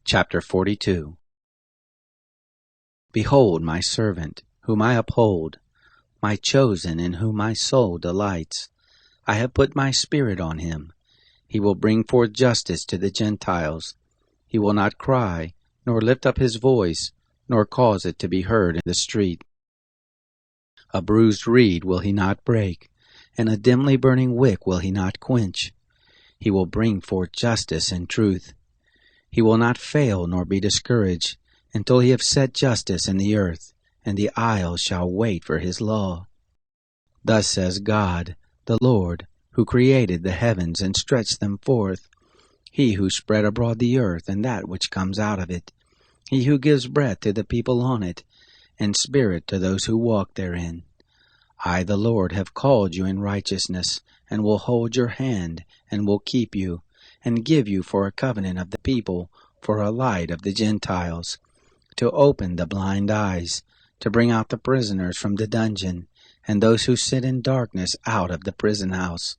Chapter 42. Behold my servant, whom I uphold, my chosen, in whom my soul delights. I have put my spirit on him. He will bring forth justice to the Gentiles. He will not cry, nor lift up his voice, nor cause it to be heard in the street. A bruised reed will he not break, and a dimly burning wick will he not quench. He will bring forth justice and truth. He will not fail nor be discouraged, until he have set justice in the earth, and the isles shall wait for his law. Thus says God, the Lord, who created the heavens and stretched them forth, he who spread abroad the earth and that which comes out of it, he who gives breath to the people on it, and spirit to those who walk therein. I, the Lord, have called you in righteousness, and will hold your hand, and will keep you, and give you for a covenant of the people, for a light of the Gentiles, to open the blind eyes, to bring out the prisoners from the dungeon, and those who sit in darkness out of the prison house.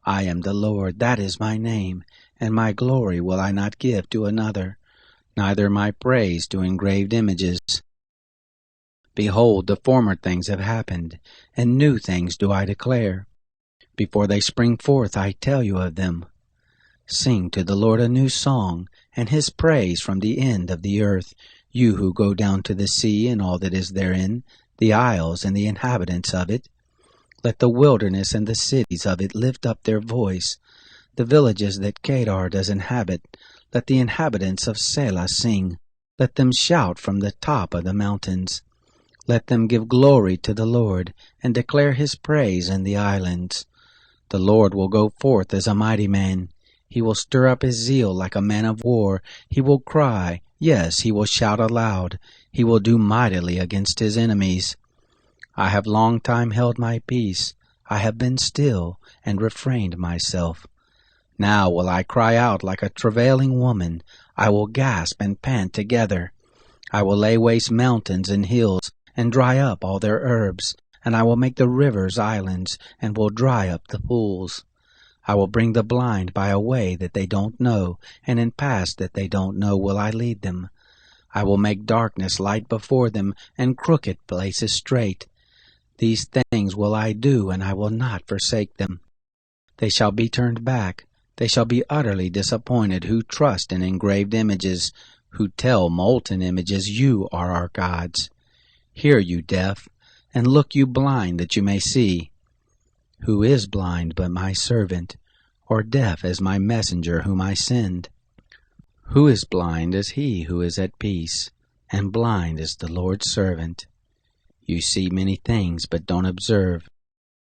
I am the Lord, that is my name, and my glory will I not give to another, neither my praise to engraved images. Behold, the former things have happened, and new things do I declare. Before they spring forth I tell you of them. Sing to the Lord a new song, and his praise from the end of the earth, you who go down to the sea and all that is therein, the isles and the inhabitants of it. Let the wilderness and the cities of it lift up their voice, the villages that Kedar does inhabit. Let the inhabitants of Selah sing. Let them shout from the top of the mountains. Let them give glory to the Lord, and declare his praise in the islands. The Lord will go forth as a mighty man. He will stir up his zeal like a man of war. He will cry, yes, he will shout aloud. He will do mightily against his enemies. I have long time held my peace. I have been still, and refrained myself. Now will I cry out like a travailing woman. I will gasp and pant together. I will lay waste mountains and hills, and dry up all their herbs. And I will make the rivers islands, and will dry up the pools. I will bring the blind by a way that they don't know, and in paths that they don't know will I lead them. I will make darkness light before them, and crooked places straight. These things will I do, and I will not forsake them. They shall be turned back. They shall be utterly disappointed who trust in engraved images, who tell molten images, you are our gods. Hear, you deaf, and look, you blind, that you may see. Who is blind but my servant, or deaf as my messenger whom I send? Who is blind as he who is at peace, and blind as the Lord's servant? You see many things but don't observe.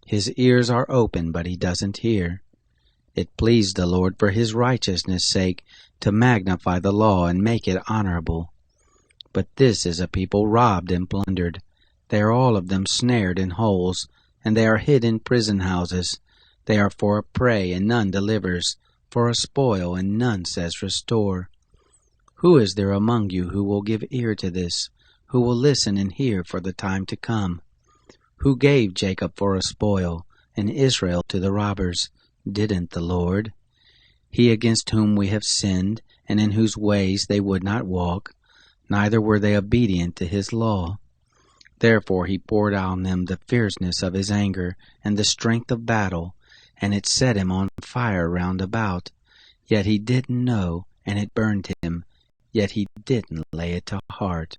His ears are open but he doesn't hear. It pleased the Lord for his righteousness' sake to magnify the law and make it honorable. But this is a people robbed and plundered. They are all of them snared in holes, and they are hid in prison houses. They are for a prey, and none delivers, for a spoil, and none says restore. Who is there among you who will give ear to this, who will listen and hear for the time to come? Who gave Jacob for a spoil, and Israel to the robbers? Didn't the Lord? He against whom we have sinned, and in whose ways they would not walk, neither were they obedient to his law. Therefore he poured on them the fierceness of his anger, and the strength of battle, and it set him on fire round about. Yet he didn't know, and it burned him, yet he didn't lay it to heart.